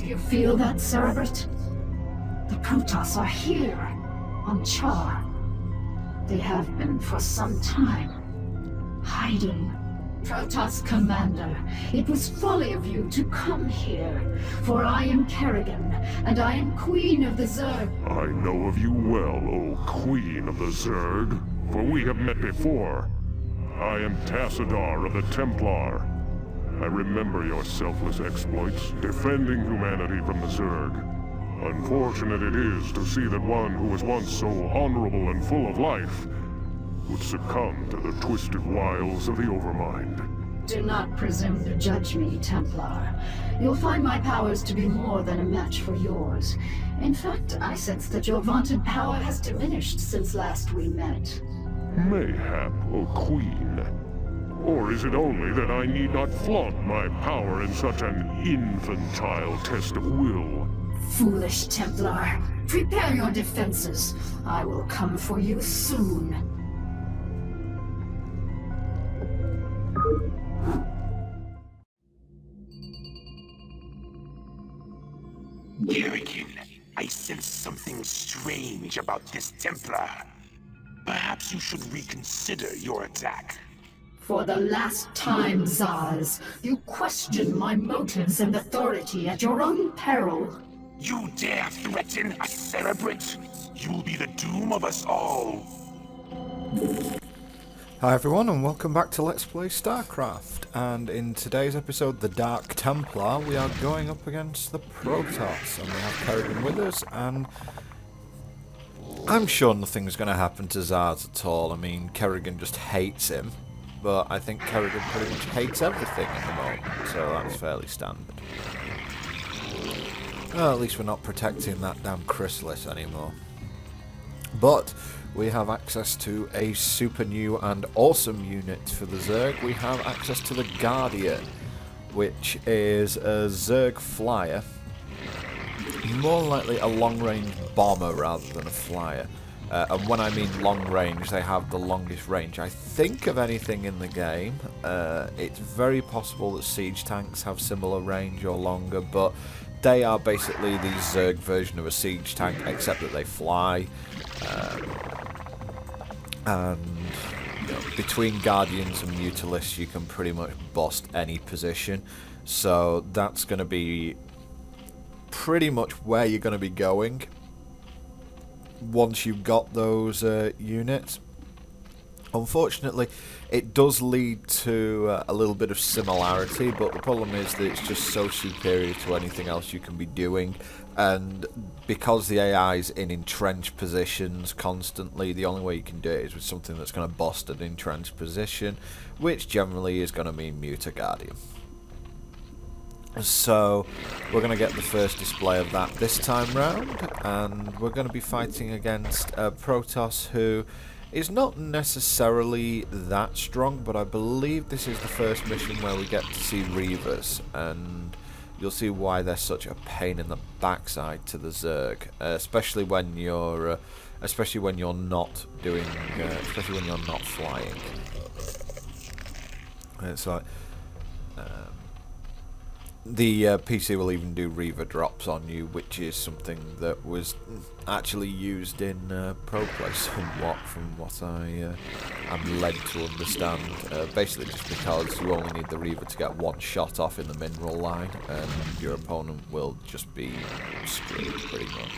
Do you feel that, Cerebrate? The Protoss are here, on Char. They have been for some time, hiding. Protoss Commander, it was folly of you to come here, for I am Kerrigan, and I am Queen of the Zerg. I know of you well, O Queen of the Zerg, for we have met before. I am Tassadar of the Templar. I remember your selfless exploits, defending humanity from the Zerg. Unfortunate it is to see that one who was once so honorable and full of life would succumb to the twisted wiles of the Overmind. Do not presume to judge me, Templar. You'll find my powers to be more than a match for yours. In fact, I sense that your vaunted power has diminished since last we met. Mayhap, O Queen. Or is it only that I need not flaunt my power in such an infantile test of will? Foolish Templar. Prepare your defenses. I will come for you soon. Kerrigan, I sense something strange about this Templar. Perhaps you should reconsider your attack. For the last time, Zaz, you question my motives and authority at your own peril. You dare threaten a Cerebrate? You'll be the doom of us all. Hi everyone and welcome back to Let's Play Starcraft, and in today's episode, the Dark Templar, we are going up against the Protoss, and we have Kerrigan with us, and I'm sure nothing's going to happen to Zaz at all. I mean, Kerrigan just hates him, but I think Kerrigan pretty much hates everything at the moment, so that's fairly standard. Well, at least we're not protecting that damn chrysalis anymore. But we have access to a super new and awesome unit for the Zerg. We have access to the Guardian, which is a Zerg flyer. More likely a long-range bomber rather than a flyer. And when I mean long range, they have the longest range, I think, of anything in the game. It's very possible that siege tanks have similar range or longer, but they are basically the Zerg version of a siege tank, except that they fly. And you know, between Guardians and Mutalisks, you can pretty much bust any position. So that's going to be pretty much where you're going to be going once you've got those units. Unfortunately, it does lead to a little bit of similarity, but the problem is that it's just so superior to anything else you can be doing, and because the AI is in entrenched positions constantly, the only way you can do it is with something that's going to bust an entrenched position, which generally is going to mean Muta Guardian. So we're going to get the first display of that this time round, and we're going to be fighting against Protoss, who is not necessarily that strong, but I believe this is the first mission where we get to see Reavers, and you'll see why they're such a pain in the backside to the Zerg, especially when you're not doing, especially when you're not flying. It's like the PC will even do Reaver drops on you, which is something that was actually used in Pro Play somewhat, from what I am led to understand. Basically just because you only need the Reaver to get one shot off in the mineral line, and your opponent will just be screwed pretty much.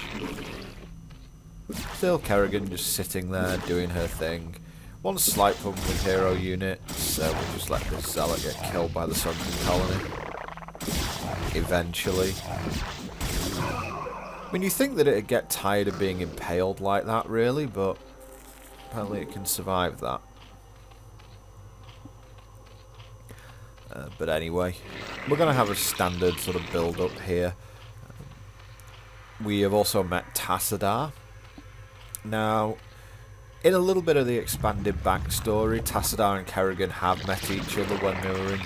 Still, Kerrigan just sitting there doing her thing. One slight problem with hero units, we'll just let this Zealot get killed by the Sunken Colony. Eventually. I mean, you think that it'd get tired of being impaled like that, really, but apparently it can survive that. But anyway, we're going to have a standard sort of build-up here. We have also met Tassadar. Now, in a little bit of the expanded backstory, Tassadar and Kerrigan have met each other when they were in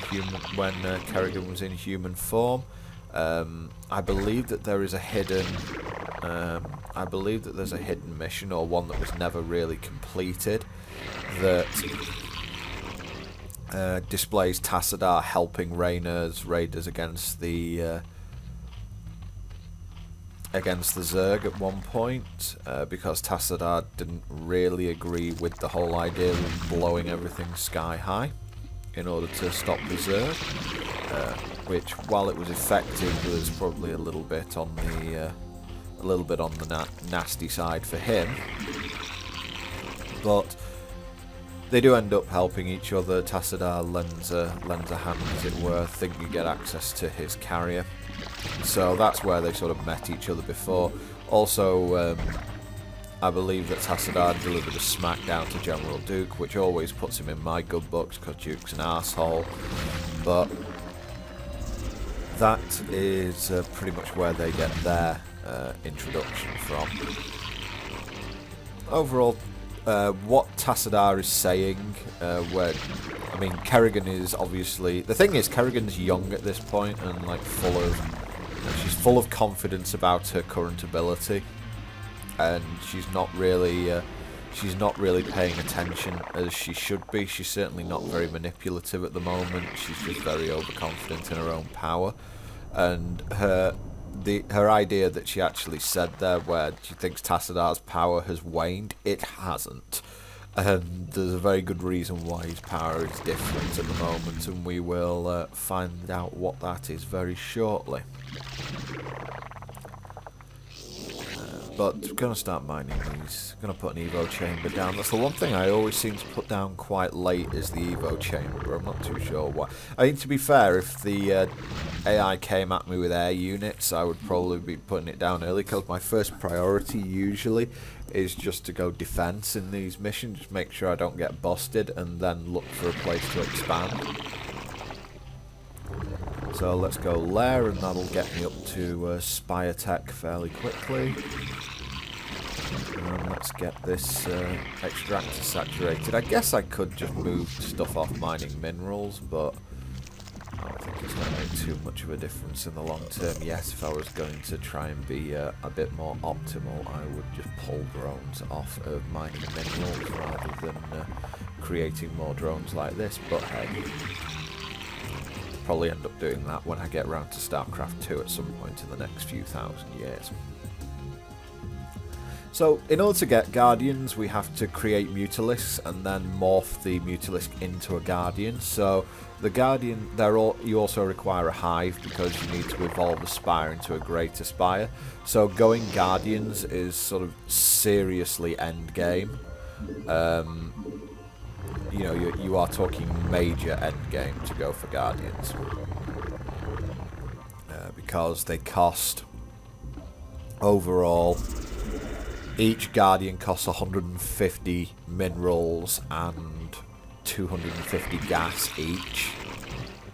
Kerrigan was in human form. I believe that there is a hidden, there's a hidden mission, or one that was never really completed, that displays Tassadar helping raiders against the against the Zerg at one point, because Tassadar didn't really agree with the whole idea of blowing everything sky high in order to stop the Zerg, which, while it was effective, was probably a little bit on the nasty side for him. But they do end up helping each other. Tassadar lends a hand, as it were. I think you get access to his carrier. So that's where they sort of met each other before. Also, I believe that Tassadar delivered a smackdown to General Duke, which always puts him in my good books, because Duke's an arsehole. But that is pretty much where they get their introduction from. Overall, what Tassadar is saying, Kerrigan is obviously... The thing is, Kerrigan's young at this point, and like she's full of confidence about her current ability, and she's not really paying attention as she should be. She's certainly not very manipulative at the moment. She's just very overconfident in her own power, and her idea that she actually said there, where she thinks Tassadar's power has waned, it hasn't. And there's a very good reason why his power is different at the moment, and we will find out what that is very shortly. But I'm going to start mining these. I'm going to put an Evo chamber down. That's the one thing I always seem to put down quite late, is the Evo chamber. I'm not too sure why. I mean, to be fair, if the AI came at me with air units, I would probably be putting it down early, because my first priority usually is just to go defense in these missions, just make sure I don't get busted, and then look for a place to expand. So let's go lair, and that'll get me up to Spire Tech fairly quickly. And let's get this extractor saturated. I guess I could just move stuff off mining minerals, but I don't think it's going to make too much of a difference in the long term. Yes, if I was going to try and be a bit more optimal, I would just pull drones off of mining minerals rather than creating more drones like this, but hey. Probably end up doing that when I get around to Starcraft 2 at some point in the next few thousand years. So, in order to get Guardians, we have to create Mutalisks and then morph the Mutalisk into a Guardian. So, the Guardian, you also require a hive, because you need to evolve the Spire into a greater Spire. So, going Guardians is sort of seriously endgame. You know, you are talking major endgame to go for Guardians. Because they cost, overall, each Guardian costs 150 minerals and 250 gas each.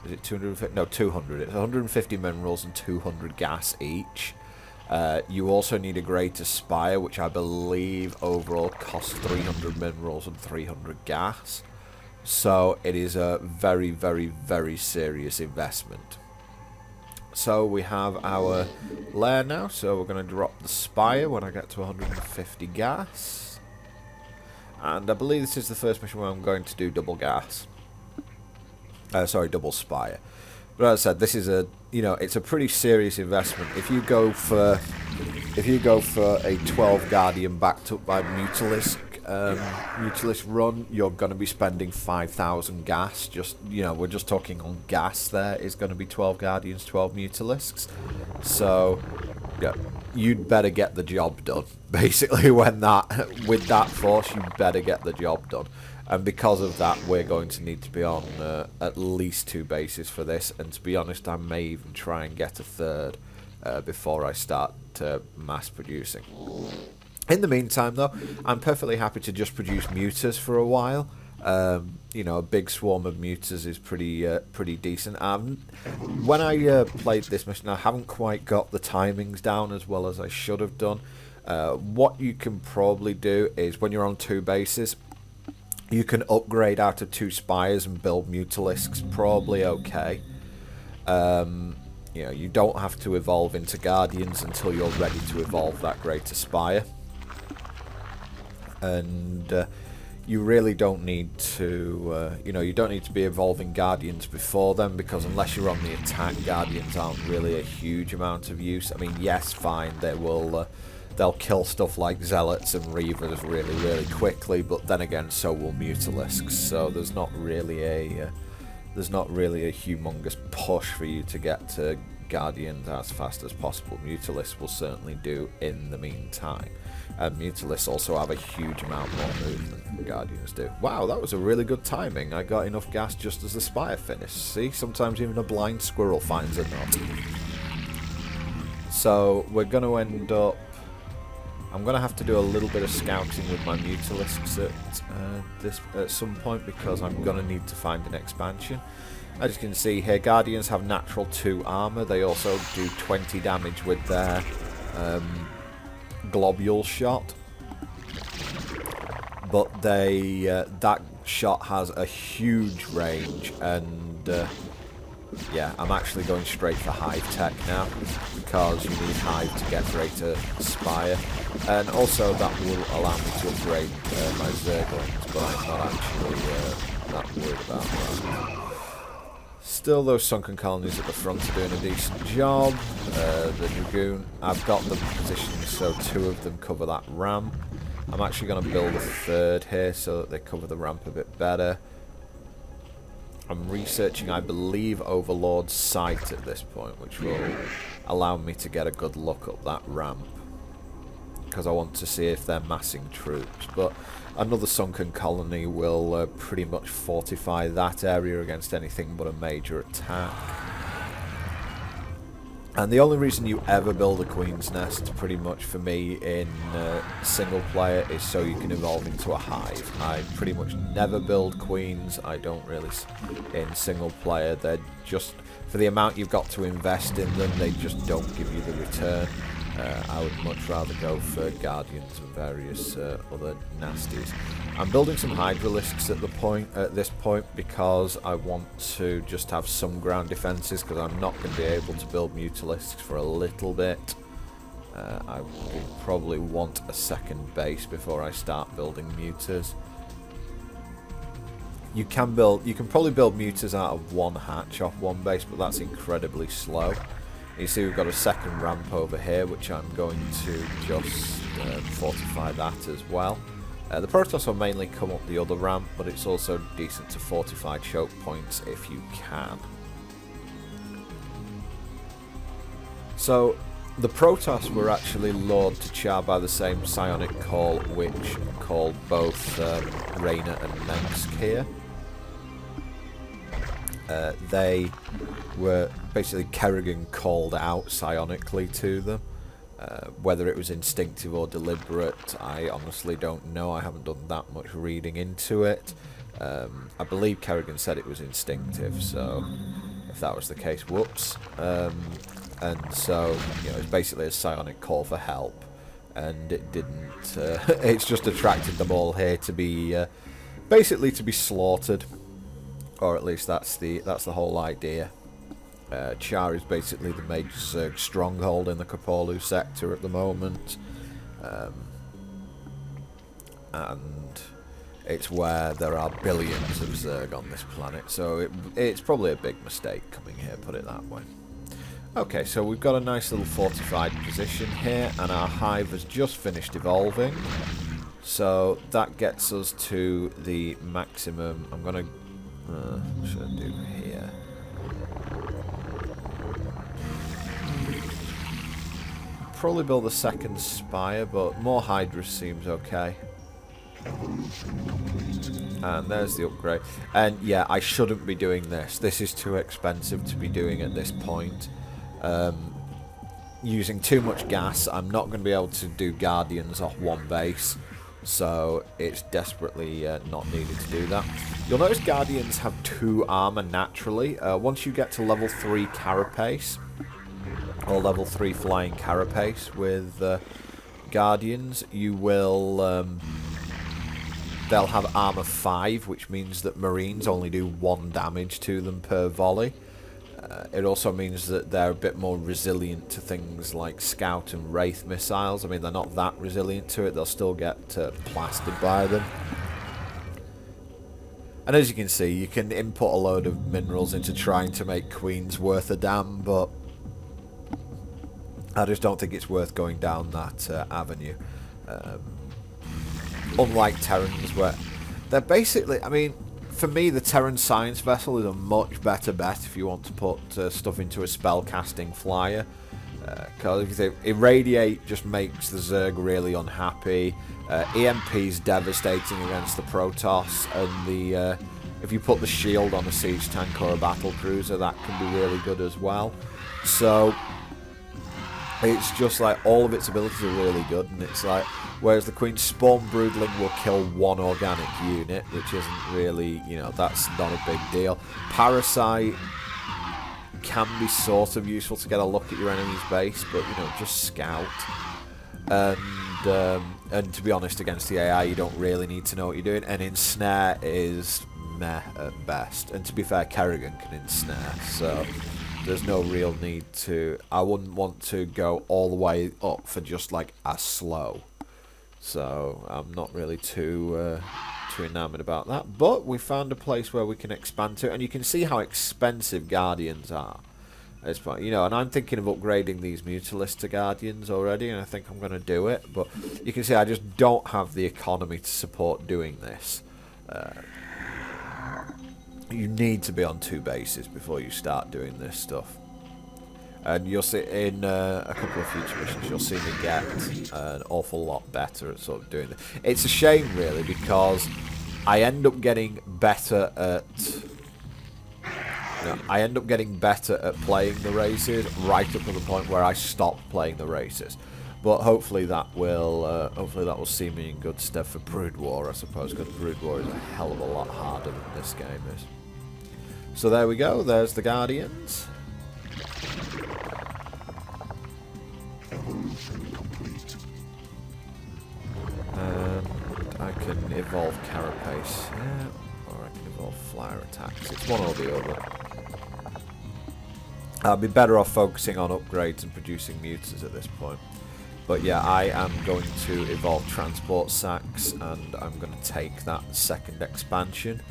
Is it 250? No, 200. It's 150 minerals and 200 gas each. You also need a greater Spire, which I believe overall costs 300 minerals and 300 gas. So it is a very, very, very serious investment. So we have our lair now, so we're going to drop the Spire when I get to 150 gas. And I believe this is the first mission where I'm going to do double gas. Double Spire. But as I said, this is it's a pretty serious investment. If you go for a 12 Guardian backed up by Mutalisk run, you're going to be spending 5,000 gas. We're just talking on gas. There is going to be 12 Guardians, 12 Mutalisks. So, yeah, you'd better get the job done. Basically, with that force, you'd better get the job done. And because of that, we're going to need to be on at least 2 bases for this. And to be honest, I may even try and get a third before I start mass producing. In the meantime, though, I'm perfectly happy to just produce mutas for a while. A big swarm of mutas is pretty decent. When I played this mission, I haven't quite got the timings down as well as I should have done. What you can probably do is, when you're on 2 bases, you can upgrade out of 2 Spires and build Mutalisks. Probably okay. You don't have to evolve into Guardians until you're ready to evolve that greater Spire. And you really don't need to, you know, you don't need to be evolving Guardians before then, because unless you're on the attack, Guardians aren't really a huge amount of use. I mean, yes, fine, they will, they'll kill stuff like Zealots and Reavers really, really quickly, but then again, so will Mutalisks, so there's not really a humongous push for you to get to Guardians as fast as possible. Mutalisks will certainly do in the meantime. And Mutalisks also have a huge amount more movement than Guardians do. Wow, that was a really good timing. I got enough gas just as the Spire finished. See, sometimes even a blind squirrel finds a nut. So, we're going to end up... I'm going to have to do a little bit of scouting with my Mutalisks at some point, because I'm going to need to find an expansion. As you can see here, Guardians have natural 2 armor. They also do 20 damage with their globule shot. But they that shot has a huge range, and yeah, I'm actually going straight for Hive Tech now, because you need Hive to get greater Spire. And also that will allow me to upgrade my Zerglings, but I'm not actually that worried about that. Still, those sunken colonies at the front are doing a decent job. The Dragoon, I've got them positioned so 2 of them cover that ramp. I'm actually going to build a 3rd here so that they cover the ramp a bit better. I'm researching, I believe, Overlord's site at this point, which will allow me to get a good look up that ramp, because I want to see if they're massing troops. But another sunken colony will pretty much fortify that area against anything but a major attack. And the only reason you ever build a Queen's Nest, pretty much for me, in single player is so you can evolve into a hive. I pretty much never build queens. I don't really in single player. They're just, for the amount you've got to invest in them, they just don't give you the return. I would much rather go for Guardians and various other nasties. I'm building some Hydralisks at this point because I want to just have some ground defences, because I'm not going to be able to build Mutalisks for a little bit. I will probably want a second base before I start building Mutas. You can probably build Mutas out of one hatch off one base, but that's incredibly slow. You see we've got a second ramp over here, which I'm going to just fortify that as well. The Protoss will mainly come up the other ramp, but it's also decent to fortify choke points if you can. So, the Protoss were actually lured to Char by the same psionic call, which called both Reyna and Mengsk here. They were basically, Kerrigan called out psionically to them. Whether it was instinctive or deliberate, I honestly don't know. I haven't done that much reading into it. I believe Kerrigan said it was instinctive, so if that was the case, whoops. And so, you know, it's basically a psionic call for help, and it didn't. It's just attracted them all here to be, basically to be slaughtered. Or at least that's the whole idea. Char is basically the major Zerg stronghold in the Kapolu sector at the moment, and it's where there are billions of Zerg on this planet. So it's probably a big mistake coming here, put it that way. Okay, so we've got a nice little fortified position here, and our hive has just finished evolving. So that gets us to the maximum. I'm gonna. What should I do here? Probably build a second spire, but more Hydras seems okay. And there's the upgrade. And yeah, I shouldn't be doing this. This is too expensive to be doing at this point. Using too much gas. I'm not going to be able to do Guardians off one base. So it's desperately not needed to do that. You'll notice Guardians have 2 armor naturally. Once you get to level 3 Carapace, or level 3 Flying Carapace with Guardians, you will... they'll have armor 5, which means that Marines only do 1 damage to them per volley. It also means that they're a bit more resilient to things like Scout and Wraith missiles. I mean, they're not that resilient to it. They'll still get plastered by them. And as you can see, you can input a load of minerals into trying to make queens worth a damn, but I just don't think it's worth going down that avenue. Unlike Terrans, where they're basically, I mean, for me, the Terran Science Vessel is a much better bet if you want to put stuff into a spell-casting flyer. Because Irradiate just makes the Zerg really unhappy. EMP's devastating against the Protoss, and if you put the shield on a siege tank or a battle cruiser, that can be really good as well. So it's just like all of its abilities are really good, and it's like, whereas the Queen's Spawn Broodling will kill one organic unit, which isn't really, you know, that's not a big deal. Parasite can be sort of useful to get a look at your enemy's base, but, you know, just scout. And to be honest, against the AI, you don't really need to know what you're doing. And Ensnare is meh at best. And to be fair, Kerrigan can ensnare, so there's no real need to... I wouldn't want to go all the way up for just, like, a slow. So I'm not really too enamoured about that. But we found a place where we can expand to, and you can see how expensive Guardians are. It's, you know, and I'm thinking of upgrading these Mutalisks to Guardians already, and I think I'm going to do it. But you can see I just don't have the economy to support doing this. You need to be on 2 bases before you start doing this stuff. And you'll see in a couple of future missions, you'll see me get an awful lot better at sort of doing this. It's a shame, really, because I end up getting better at... I end up getting better at playing the races right up to the point where I stop playing the races. But hopefully that will see me in good stead for Brood War, I suppose, because Brood War is a hell of a lot harder than this game is. So there we go. There's the Guardians. Evolution complete. And I can evolve Carapace, yeah, or I can evolve Flyer Attacks. It's one or the other. I'll be better off focusing on upgrades and producing mutas at this point. But yeah, I am going to evolve Transport Sacks, and I'm going to take that second expansion,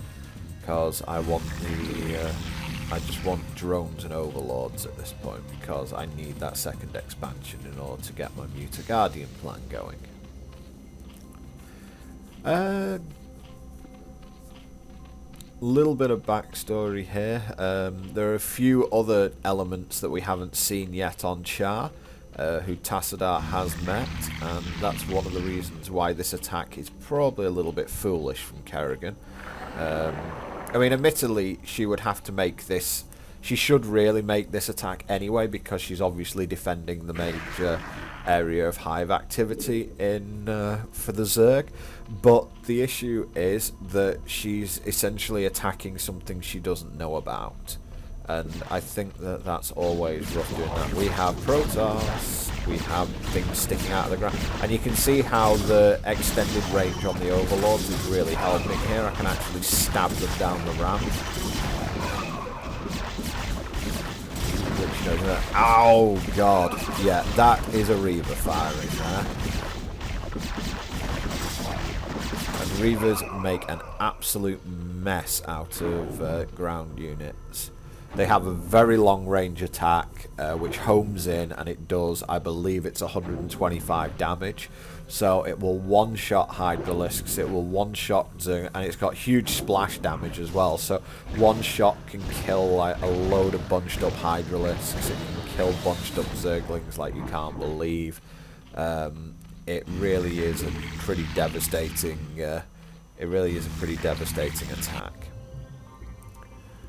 because I want I just want drones and overlords at this point, because I need that second expansion in order to get my Muta Guardian plan going. Little bit of backstory here. There are a few other elements that we haven't seen yet on Char, who Tassadar has met, and that's one of the reasons why this attack is probably a little bit foolish from Kerrigan. I mean, admittedly, she would have to make this... She should really make this attack anyway, because she's obviously defending the major area of hive activity in for the Zerg. But the issue is that she's essentially attacking something she doesn't know about. And I think that that's always rough doing that. We have Protoss, we have things sticking out of the ground, and you can see how the extended range on the Overlords is really helping here. I can actually stab them down the ramp. Which, you know, oh god, yeah, that is a Reaver firing there. And Reavers make an absolute mess out of ground units. They have a very long range attack, which homes in, and it does, I believe it's 125 damage. So it will one-shot Hydralisks, it will one-shot Zerg, and it's got huge splash damage as well. So one shot can kill like a load of bunched up Hydralisks, it can kill bunched up Zerglings like you can't believe. It really is a pretty devastating, attack.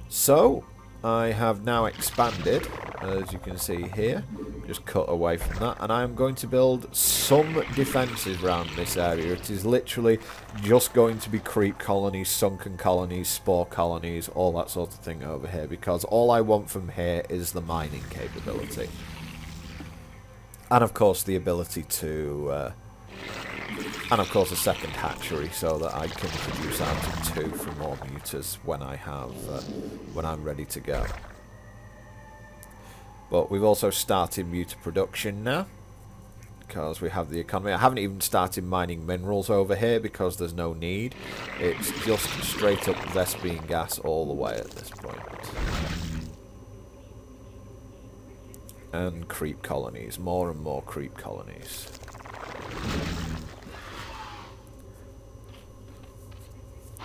So I have now expanded, as you can see here, just cut away from that, and I am going to build some defences around this area. It is literally just going to be creep colonies, sunken colonies, spore colonies, all that sort of thing over here, because all I want from here is the mining capability. And of course the ability to... and of course a second hatchery, so that I can produce out of 2 for more mutas when I have, when I'm ready to go. But we've also started muta production now, because we have the economy. I haven't even started mining minerals over here because there's no need. It's just straight up Vespene gas all the way at this point. And creep colonies. More and more creep colonies.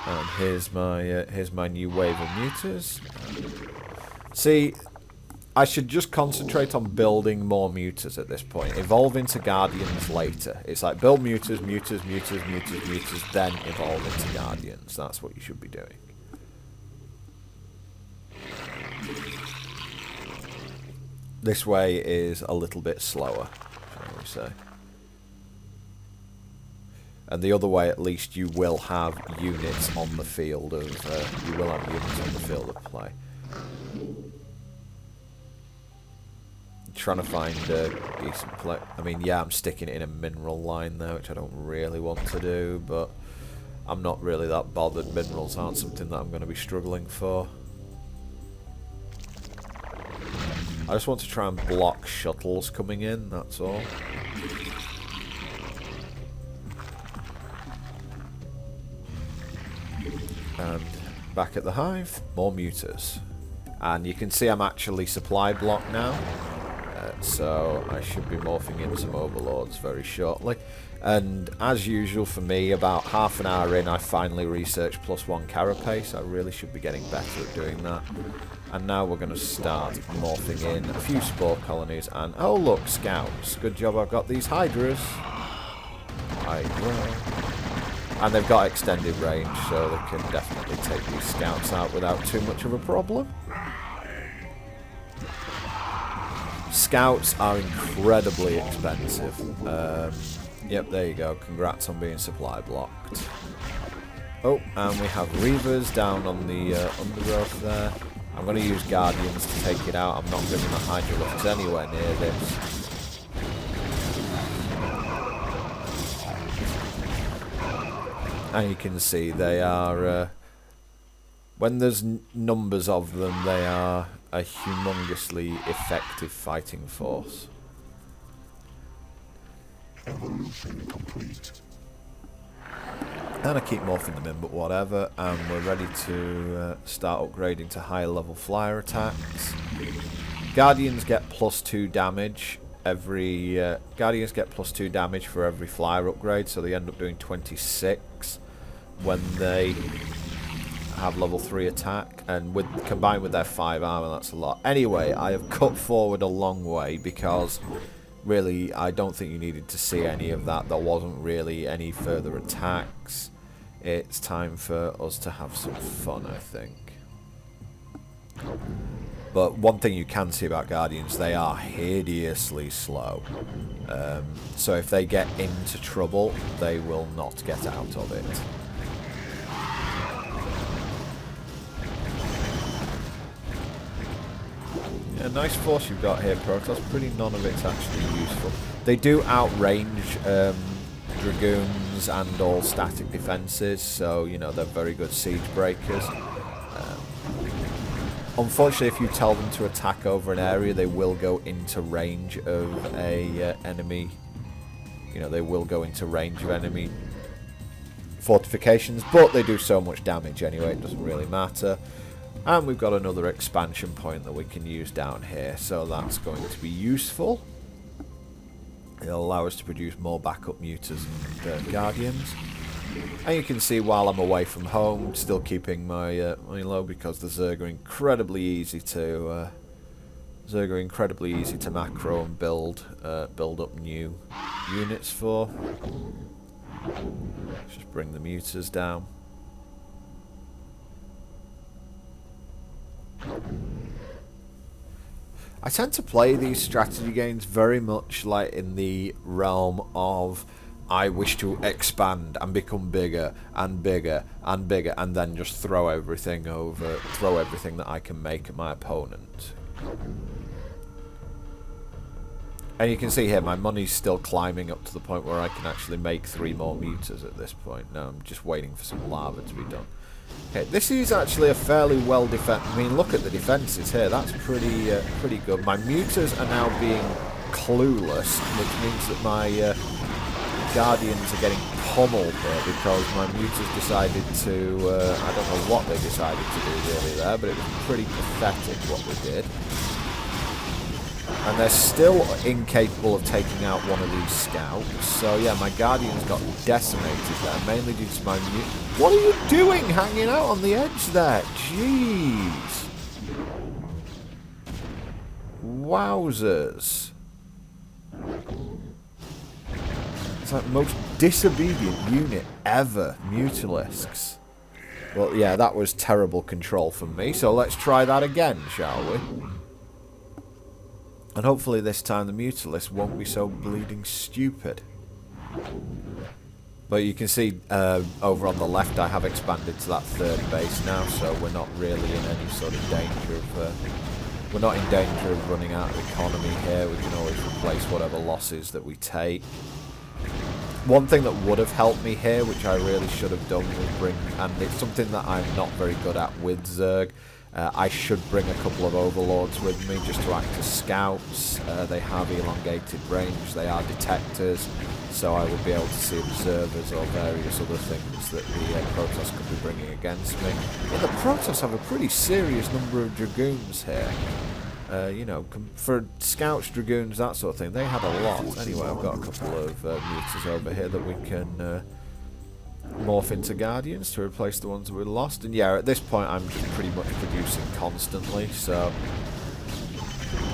And here's my new wave of muters. See, I should just concentrate on building more muters at this point. Evolve into guardians later. It's like build muters, muters, muters, muters, muters, then evolve into guardians. That's what you should be doing. This way is a little bit slower, shall we say. And the other way, at least, you will have units on the field of play. Trying to find a decent play. I mean, yeah, I'm sticking it in a mineral line there, which I don't really want to do, but I'm not really that bothered. Minerals aren't something that I'm going to be struggling for. I just want to try and block shuttles coming in, that's all. And back at the hive, more muters. And you can see I'm actually supply blocked now. So I should be morphing in some overlords very shortly. And as usual for me, about half an hour in, I finally researched +1 carapace. I really should be getting better at doing that. And now we're going to start morphing in a few spore colonies. And oh look, scouts. Good job I've got these hydras. Hydra. And they've got extended range, so they can definitely take these scouts out without too much of a problem. Scouts are incredibly expensive. Yep, there you go. Congrats on being supply blocked. Oh, and we have Reavers down on the undergrowth there. I'm going to use Guardians to take it out. I'm not bringing the Hydroliths anywhere near this. And you can see they are, when there's numbers of them, they are a humongously effective fighting force. Evolution complete. And I keep morphing them in, but whatever. And we're ready to start upgrading to higher level flyer attacks. Guardians get +2 damage. Guardians get +2 damage for every flyer upgrade, so they end up doing 26 when they have level 3 attack, and combined with their 5 armor, that's a lot. Anyway, I have cut forward a long way because really I don't think you needed to see any of that. There wasn't really any further attacks. It's time for us to have some fun, I think. But one thing you can see about Guardians, they are hideously slow. So if they get into trouble, they will not get out of it. Yeah, nice force you've got here, Protoss. Pretty none of it's actually useful. They do outrange Dragoons and all static defences, so, you know, they're very good siege breakers. Unfortunately, if you tell them to attack over an area, they will go into range of a enemy. You know, they will go into range of enemy fortifications, but they do so much damage anyway, it doesn't really matter. And we've got another expansion point that we can use down here, so that's going to be useful. It'll allow us to produce more backup muters and guardians. And you can see while I'm away from home, still keeping my money low because the Zerg are incredibly easy to macro and build up new units for. Let's just bring the muters down. I tend to play these strategy games very much like in the realm of I wish to expand and become bigger and bigger and bigger, and then just throw everything that I can make at my opponent. And you can see here my money's still climbing up to the point where I can actually make 3 more muters at this point. Now I'm just waiting for some lava to be done. Okay, this is actually a fairly well defended. I mean, look at the defences here. That's pretty good. My muters are now being clueless, which means that my Guardians are getting pummeled here because my Mutas decided to, I don't know what they decided to do really there, but it was pretty pathetic what they did. And they're still incapable of taking out one of these scouts. So yeah, my Guardians got decimated there, mainly due to my Mut. What are you doing hanging out on the edge there? Jeez. Wowzers. It's like the most disobedient unit ever, Mutalisks. Well, yeah, that was terrible control from me, so let's try that again, shall we? And hopefully this time the Mutalisks won't be so bleeding stupid. But you can see over on the left I have expanded to that third base now, so we're not really in any sort of danger of... we're not in danger of running out of economy here. We can always replace whatever losses that we take. One thing that would have helped me here, which I really should have done, was bring... and it's something that I'm not very good at with Zerg. I should bring a couple of overlords with me just to act as scouts. They have elongated range, they are detectors, so I would be able to see observers or various other things that the Protoss could be bringing against me. Yeah, the Protoss have a pretty serious number of Dragoons here. You know, for scouts, Dragoons, that sort of thing, they had a lot. Anyway, I've got a couple of Mutas over here that we can... morph into Guardians to replace the ones that we lost. And yeah, at this point I'm just pretty much producing constantly, so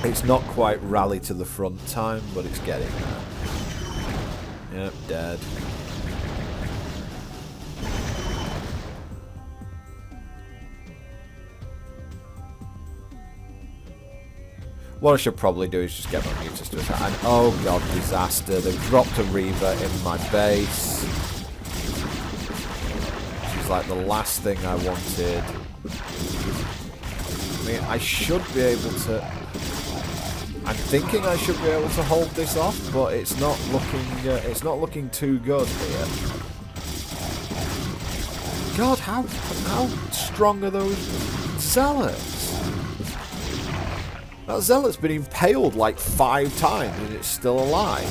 it's not quite rally to the front time, but it's getting there. Yep, dead. What I should probably do is just get my Mutas to attack. And oh god, disaster. They've dropped a Reaver in my base. Like the last thing I wanted. I mean, I should be able to... I'm thinking I should be able to hold this off, but it's not looking too good here. God, how strong are those Zealots? That Zealot's been impaled like 5 times and it's still alive.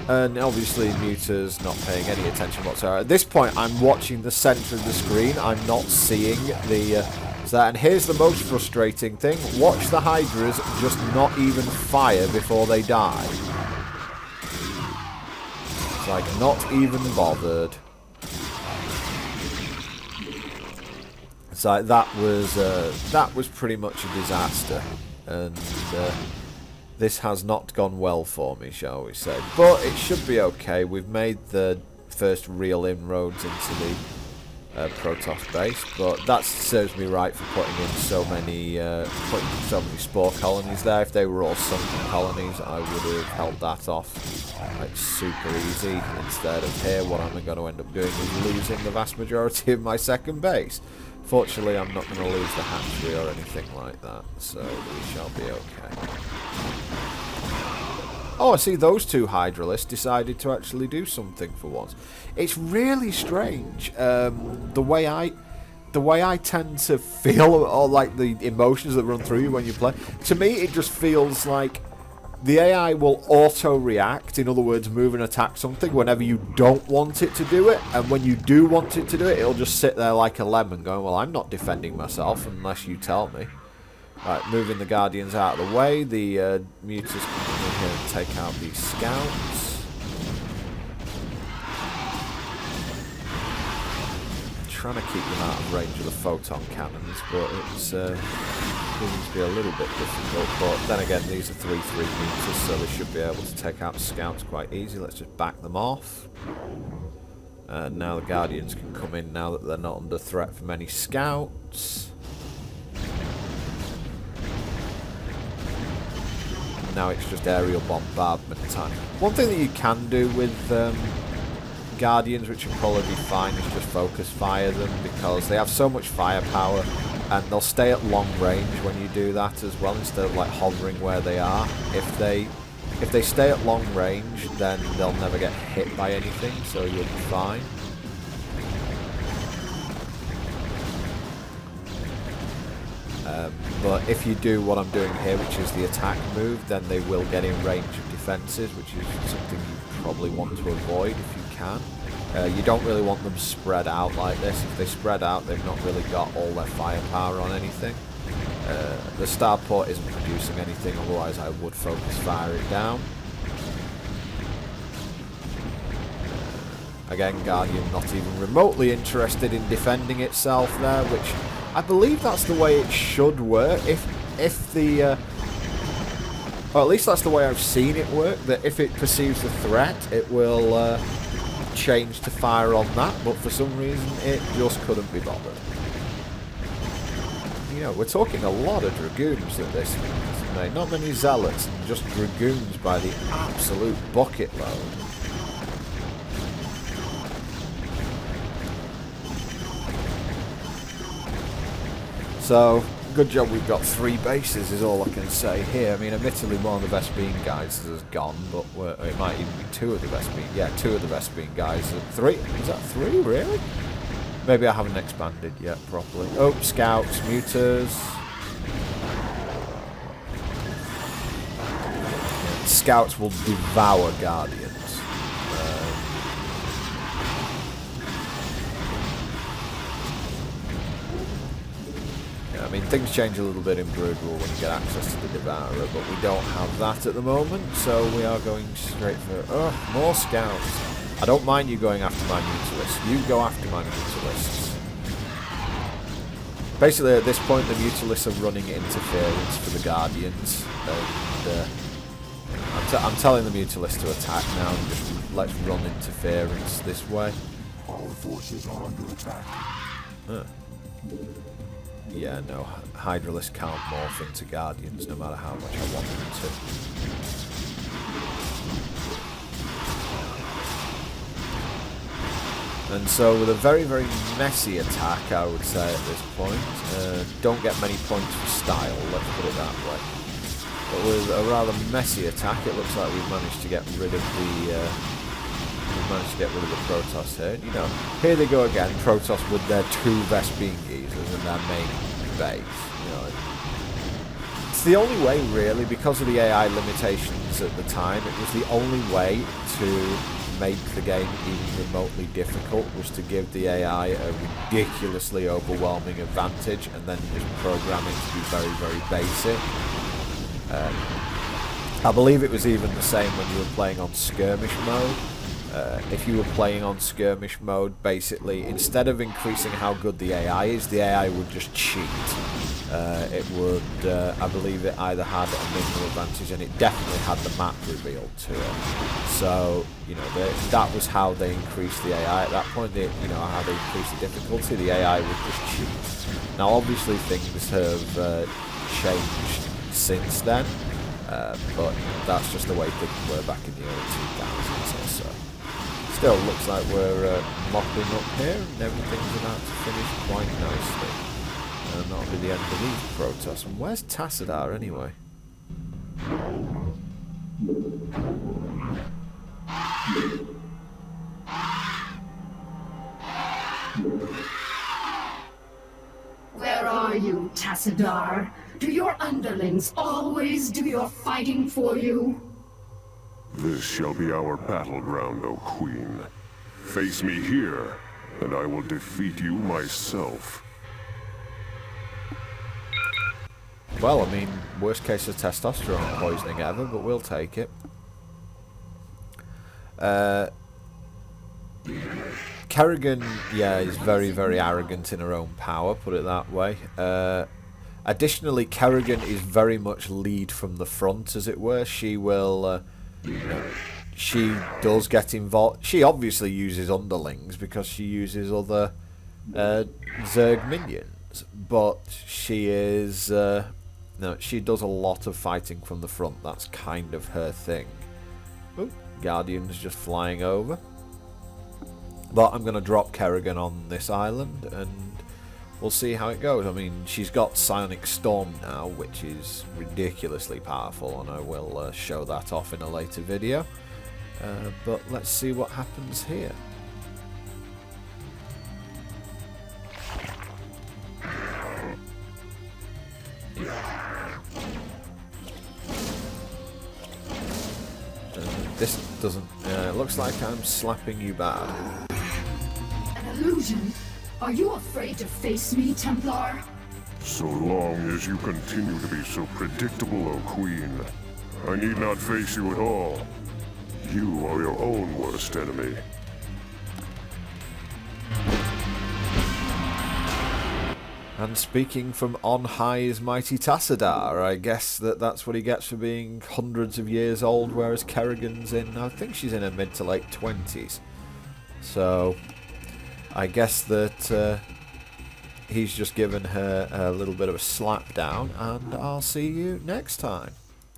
And obviously Muta's not paying any attention whatsoever. At this point I'm watching the centre of the screen, I'm not seeing the... and here's the most frustrating thing, watch the Hydras just not even fire before they die. It's like, not even bothered. It's like, that was pretty much a disaster. And... this has not gone well for me, shall we say. But it should be okay. We've made the first real inroads into the Protoss base, but that serves me right for putting in so many spore colonies there. If they were all sunken colonies, I would have held that off like super easy. Instead of here, what I'm going to end up doing is losing the vast majority of my second base. Fortunately, I'm not going to lose the hatchery or anything like that, so we shall be okay. Oh, I see those two Hydralists decided to actually do something for once. It's really strange, the way I tend to feel, or like the emotions that run through you when you play. To me, it just feels like the AI will auto-react, in other words, move and attack something whenever you don't want it to do it, and when you do want it to do it, it'll just sit there like a lemon going, well, I'm not defending myself unless you tell me. Right, moving the Guardians out of the way, the Mutas can come in here and take out these scouts. Trying to keep them out of range of the photon cannons, but it's seems to be a little bit difficult. But then again, these are 3/3 Mutas, so they should be able to take out scouts quite easy. Let's just back them off. Now the Guardians can come in now that they're not under threat from any scouts. Now it's just aerial bombardment time. One thing that you can do with Guardians, which will probably be fine, is just focus fire them, because they have so much firepower and they'll stay at long range when you do that as well, instead of like hovering where they are. If they stay at long range, then they'll never get hit by anything, so you'll be fine. But if you do what I'm doing here, which is the attack move, then they will get in range of defences, which is something you probably want to avoid if you can. You don't really want them spread out like this. If they spread out, they've not really got all their firepower on anything. The starport isn't producing anything, otherwise I would focus fire it down. Again, Guardian not even remotely interested in defending itself there, which I believe that's the way it should work. If the... or at least that's the way I've seen it work, that if it perceives a threat, it will change to fire on that, but for some reason it just couldn't be bothered. You know, we're talking a lot of Dragoons at this point, mate. Not many Zealots, and just Dragoons by the absolute bucket load. So, good job we've got 3 bases is all I can say here. I mean, admittedly one of the Vespene guys has gone, but it might even be 2 of the Vespene. Yeah, 2 of the Vespene guys. 3? Is that 3, really? Maybe I haven't expanded yet properly. Oh, scouts, muters. Yeah, scouts will devour Guardians. I mean, things change a little bit in Brood Rule when you get access to the Devourer, but we don't have that at the moment, so we are going straight for... oh, more scouts. I don't mind you going after my Mutalisks. You go after my Mutalisks. Basically, at this point, the Mutalisks are running interference for the Guardians, and I'm telling the Mutalisks to attack now, and just let's run interference this way. Our forces are under attack. Huh. Yeah, no, Hydralisks can't morph into Guardians no matter how much I want them to. And so with a very, very messy attack, I would say at this point, don't get many points for style, let's put it that way. But with a rather messy attack, it looks like we've managed to get rid of the... Protoss here. You know, here they go again, Protoss with their 2 Vespene geezers and their main base. You know, it's the only way, really, because of the AI limitations at the time. It was the only way to make the game even remotely difficult, was to give the AI a ridiculously overwhelming advantage and then just program it to be very, very basic. I believe it was even the same when you were playing on skirmish mode. If you were playing on skirmish mode, basically, instead of increasing how good the AI is, the AI would just cheat. It would, I believe it either had a minimal advantage, and it definitely had the map revealed to it. So, you know, that was how they increased the AI. At that point, you know, how they increased the difficulty, the AI would just cheat. Now, obviously, things have changed since then, but that's just the way things were back in the early 2000s or so. Still looks like we're mopping up here, and everything's about to finish quite nicely. And that'll be the end of these Protoss. And where's Tassadar anyway? Where are you, Tassadar? Do your underlings always do your fighting for you? This shall be our battleground, O Queen. Face me here, and I will defeat you myself. Well, I mean, worst case of testosterone poisoning ever, but we'll take it. Kerrigan, yeah, is very, very arrogant in her own power, put it that way. Additionally, Kerrigan is very much lead from the front, as it were. She will... she does get involved. She obviously uses underlings because she uses other Zerg minions, but she is no, she does a lot of fighting from the front. That's kind of her thing. Ooh, Guardian's just flying over, but I'm going to drop Kerrigan on this island and we'll see how it goes. I mean, she's got Psionic Storm now, which is ridiculously powerful, and I will show that off in a later video. But let's see what happens here. this doesn't... it looks like I'm slapping you bad. An illusion? Are you afraid to face me, Templar? So long as you continue to be so predictable, O Queen, I need not face you at all. You are your own worst enemy. And speaking from on high is mighty Tassadar. I guess that's what he gets for being hundreds of years old, whereas Kerrigan's I think she's in her mid to late 20s. So, I guess that he's just given her a little bit of a slap down, and I'll see you next time.